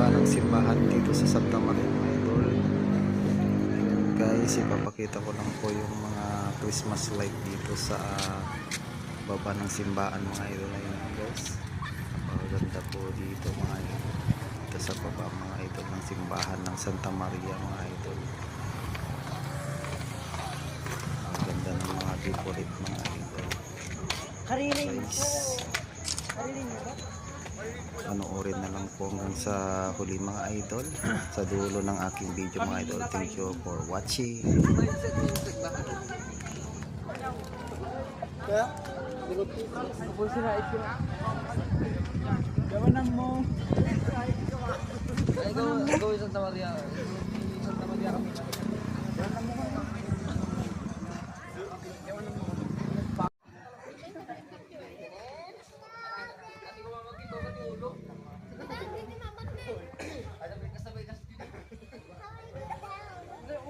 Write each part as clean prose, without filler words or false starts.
baba ng simbahan dito sa Santa Maria mga idol. Ayan guys, ipapakita ko lang po yung mga Christmas light dito sa baba ng simbahan mga idol. Ayan guys, napakaganda po dito mga idol, dito sa baba mga idol ng simbahan ng Santa Maria mga idol. Ang ganda ng mga decorate mga idol guys. Panoorin na lang po hanggang sa huli mga idol, sa dulo ng aking video mga idol. Thank you for watching. Gawanan mo. Go Santa Maria. Santa Maria kami.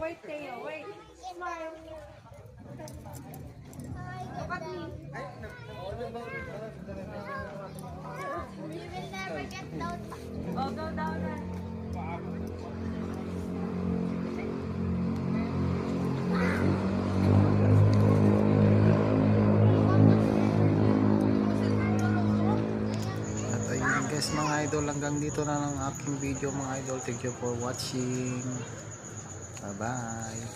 Wait, Theo, wait. Smile. Look at me. You will never get down. Oh, go down then. At ayun guys mga idol, hanggang dito na lang aking video mga idol. Thank you for watching. Bye bye.